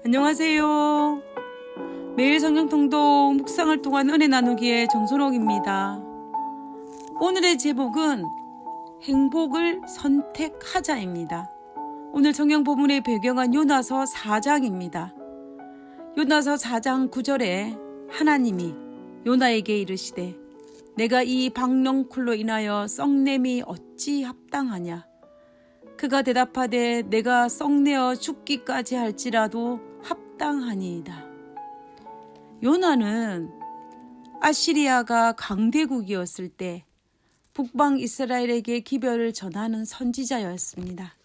안녕하세요. 매일 성경 통독 묵상을 통한 은혜 나누기의 정선옥입니다. 오늘의 제목은 행복을 선택하자입니다. 오늘 성경 본문의 배경은 요나서 4장입니다. 요나서 4장 9절에 하나님이 요나에게 이르시되 내가 이 박넝쿨로 인하여 썩냄이 어찌 합당하냐. 그가 대답하되 내가 썩내어 죽기까지 할지라도 합당하니이다. 요나는 아시리아가 강대국이었을 때 북방 이스라엘에게 기별을 전하는 선지자였습니다.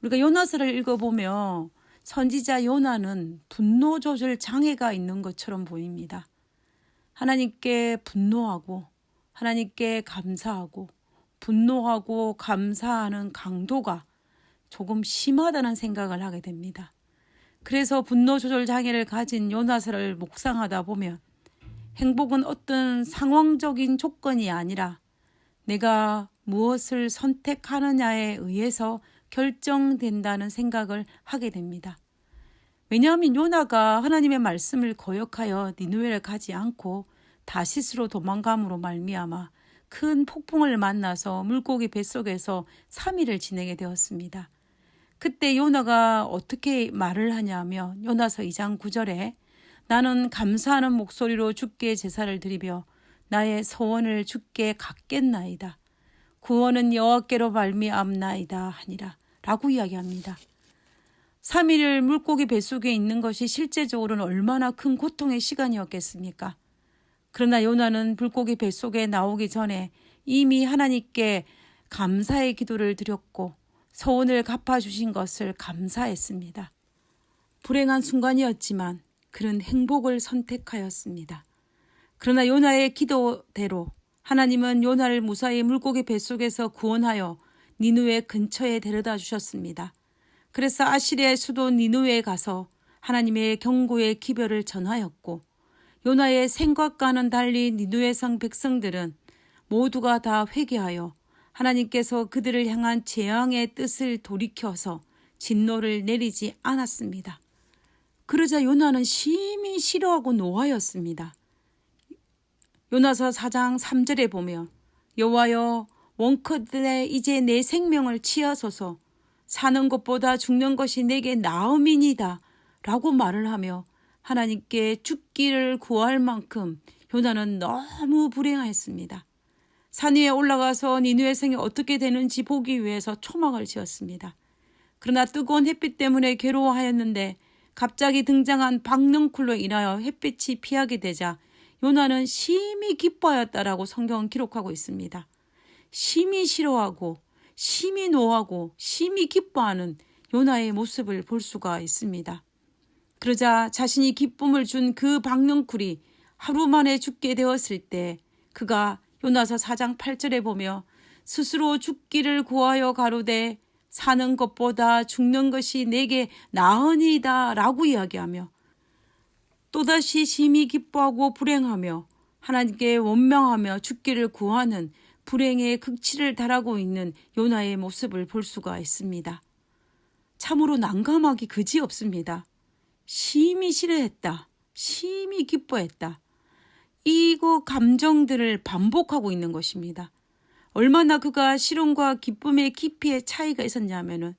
우리가 요나서를 읽어보면 선지자 요나는 분노 조절 장애가 있는 것처럼 보입니다. 하나님께 분노하고 하나님께 감사하고 분노하고 감사하는 강도가 조금 심하다는 생각을 하게 됩니다. 그래서 분노 조절 장애를 가진 요나서를 묵상하다 보면 행복은 어떤 상황적인 조건이 아니라 내가 무엇을 선택하느냐에 의해서 결정된다는 생각을 하게 됩니다. 왜냐하면 요나가 하나님의 말씀을 거역하여 니느웨를 가지 않고 다시스로 도망감으로 말미암아 큰 폭풍을 만나서 물고기 뱃속에서 3일을 지내게 되었습니다. 그때 요나가 어떻게 말을 하냐면 요나서 2장 9절에 나는 감사하는 목소리로 주께 제사를 드리며 나의 소원을 주께 갖겠나이다. 구원은 여호와께로 말미암나이다 하니라 라고 이야기합니다. 3일을 물고기 뱃속에 있는 것이 실제적으로는 얼마나 큰 고통의 시간이었겠습니까? 그러나 요나는 물고기 뱃속에 나오기 전에 이미 하나님께 감사의 기도를 드렸고 소원을 갚아주신 것을 감사했습니다. 불행한 순간이었지만 그는 행복을 선택하였습니다. 그러나 요나의 기도대로 하나님은 요나를 무사히 물고기 뱃속에서 구원하여 니느웨 근처에 데려다 주셨습니다. 그래서 아시리아의 수도 니느웨에 가서 하나님의 경고의 기별을 전하였고 요나의 생각과는 달리 니느웨 성 백성들은 모두가 다 회개하여 하나님께서 그들을 향한 재앙의 뜻을 돌이켜서 진노를 내리지 않았습니다. 그러자 요나는 심히 싫어하고 노하였습니다. 요나서 4장 3절에 보면 여호와여 원컨대 이제 내 생명을 취하소서 사는 것보다 죽는 것이 내게 나음이니이다 라고 말을 하며 하나님께 죽기를 구할 만큼 요나는 너무 불행했습니다. 산 위에 올라가서 니느웨 성이 어떻게 되는지 보기 위해서 초막을 지었습니다. 그러나 뜨거운 햇빛 때문에 괴로워하였는데 갑자기 등장한 박넝쿨로 인하여 햇빛이 피하게 되자 요나는 심히 기뻐하였다라고 성경은 기록하고 있습니다. 심히 싫어하고 심히 노하고 심히 기뻐하는 요나의 모습을 볼 수가 있습니다. 그러자 자신이 기쁨을 준 그 박넝쿨이 하루 만에 죽게 되었을 때 그가 요나서 4장 8절에 보며 스스로 죽기를 구하여 가로되 사는 것보다 죽는 것이 내게 나으니이다 라고 이야기하며 또다시 심히 기뻐하고 불행하며 하나님께 원망하며 죽기를 구하는 불행의 극치를 달하고 있는 요나의 모습을 볼 수가 있습니다. 참으로 난감하기 그지없습니다. 심히 싫어했다. 심히 기뻐했다. 이거 감정들을 반복하고 있는 것입니다. 얼마나 그가 싫음과 기쁨의 깊이의 차이가 있었냐면은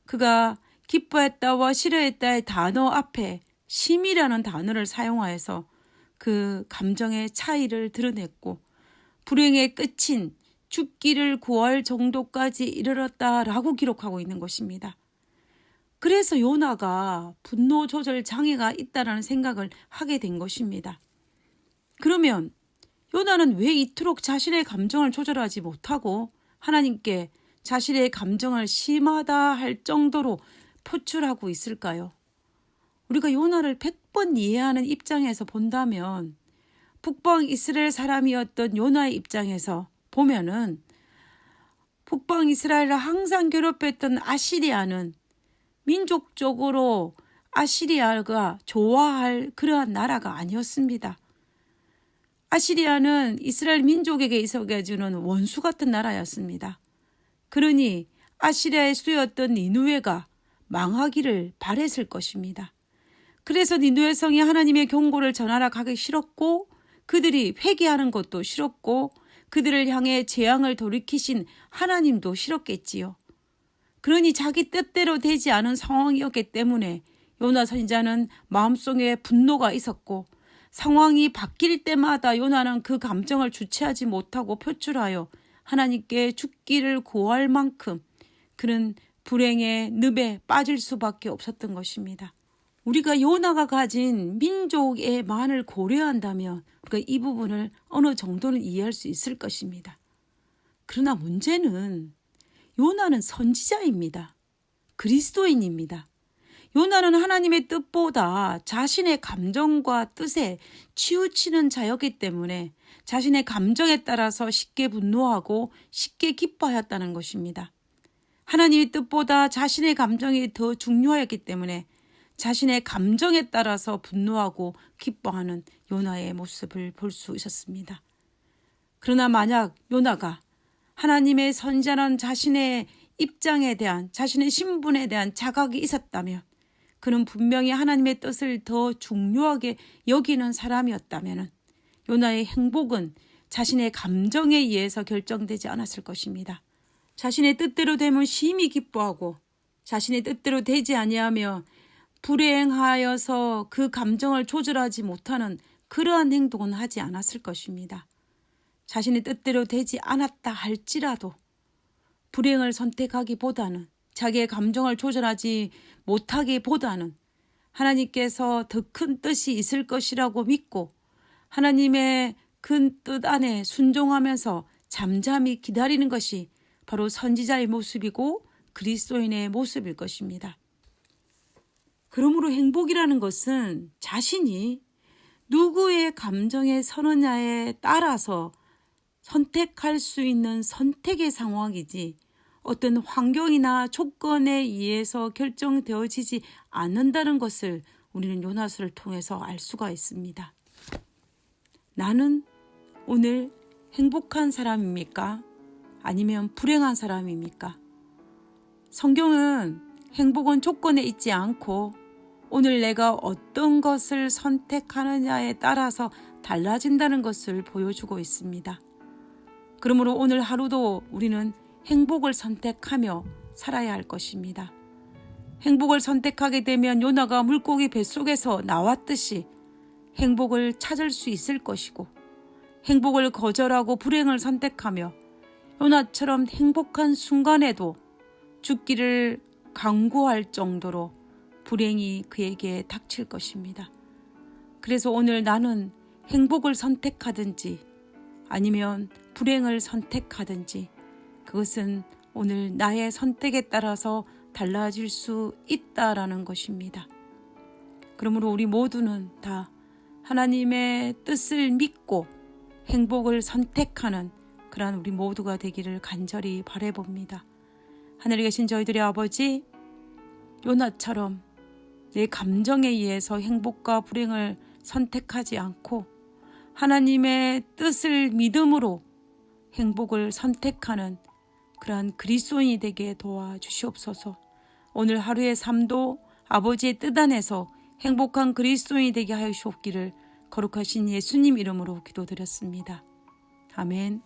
그가 기뻐했다와 싫어했다의 단어 앞에 심이라는 단어를 사용하여서 그 감정의 차이를 드러냈고 불행의 끝인 죽기를 구할 정도까지 이르렀다라고 기록하고 있는 것입니다. 그래서 요나가 분노 조절 장애가 있다라는 생각을 하게 된 것입니다. 그러면 요나는 왜 이토록 자신의 감정을 조절하지 못하고 하나님께 자신의 감정을 심하다 할 정도로 표출하고 있을까요? 우리가 요나를 100번 이해하는 입장에서 본다면 북방 이스라엘 사람이었던 요나의 입장에서 보면은 북방 이스라엘을 항상 괴롭혔던 아시리아는 민족적으로 아시리아가 좋아할 그러한 나라가 아니었습니다. 아시리아는 이스라엘 민족에게 있어주는 원수 같은 나라였습니다. 그러니 아시리아의 수였던 니느웨가 망하기를 바랬을 것입니다. 그래서 니느웨 성이 하나님의 경고를 전하러 가기 싫었고 그들이 회개하는 것도 싫었고 그들을 향해 재앙을 돌이키신 하나님도 싫었겠지요. 그러니 자기 뜻대로 되지 않은 상황이었기 때문에 요나 선지자는 마음속에 분노가 있었고 상황이 바뀔 때마다 요나는 그 감정을 주체하지 못하고 표출하여 하나님께 죽기를 고할 만큼 그는 불행의 늪에 빠질 수밖에 없었던 것입니다. 우리가 요나가 가진 민족의 만을 고려한다면 우리가 이 부분을 어느 정도는 이해할 수 있을 것입니다. 그러나 문제는 요나는 선지자입니다. 그리스도인입니다. 요나는 하나님의 뜻보다 자신의 감정과 뜻에 치우치는 자였기 때문에 자신의 감정에 따라서 쉽게 분노하고 쉽게 기뻐하였다는 것입니다. 하나님의 뜻보다 자신의 감정이 더 중요하였기 때문에 자신의 감정에 따라서 분노하고 기뻐하는 요나의 모습을 볼 수 있었습니다. 그러나 만약 요나가 하나님의 선지자라는 자신의 입장에 대한 자신의 신분에 대한 자각이 있었다면 그는 분명히 하나님의 뜻을 더 중요하게 여기는 사람이었다면 요나의 행복은 자신의 감정에 의해서 결정되지 않았을 것입니다. 자신의 뜻대로 되면 심히 기뻐하고 자신의 뜻대로 되지 아니하며 불행하여서 그 감정을 조절하지 못하는 그러한 행동은 하지 않았을 것입니다. 자신의 뜻대로 되지 않았다 할지라도 불행을 선택하기보다는 자기의 감정을 조절하지 못하기보다는 하나님께서 더 큰 뜻이 있을 것이라고 믿고 하나님의 큰 뜻 안에 순종하면서 잠잠히 기다리는 것이 바로 선지자의 모습이고 그리스도인의 모습일 것입니다. 그러므로 행복이라는 것은 자신이 누구의 감정에 서느냐에 따라서 선택할 수 있는 선택의 상황이지 어떤 환경이나 조건에 의해서 결정되어지지 않는다는 것을 우리는 요나서를 통해서 알 수가 있습니다. 나는 오늘 행복한 사람입니까? 아니면 불행한 사람입니까? 성경은 행복은 조건에 있지 않고 오늘 내가 어떤 것을 선택하느냐에 따라서 달라진다는 것을 보여주고 있습니다. 그러므로 오늘 하루도 우리는 행복을 선택하며 살아야 할 것입니다. 행복을 선택하게 되면 요나가 물고기 뱃속에서 나왔듯이 행복을 찾을 수 있을 것이고 행복을 거절하고 불행을 선택하며 요나처럼 행복한 순간에도 죽기를 강구할 정도로 불행이 그에게 닥칠 것입니다. 그래서 오늘 나는 행복을 선택하든지 아니면 불행을 선택하든지 그것은 오늘 나의 선택에 따라서 달라질 수 있다라는 것입니다. 그러므로 우리 모두는 다 하나님의 뜻을 믿고 행복을 선택하는 그러한 우리 모두가 되기를 간절히 바라봅니다. 하늘에 계신 저희들의 아버지, 요나처럼 내 감정에 의해서 행복과 불행을 선택하지 않고 하나님의 뜻을 믿음으로 행복을 선택하는 그러한 그리스도인이 되게 도와주시옵소서. 오늘 하루의 삶도 아버지의 뜻 안에서 행복한 그리스도인이 되게 하여 주옵기를 거룩하신 예수님 이름으로 기도드렸습니다. 아멘.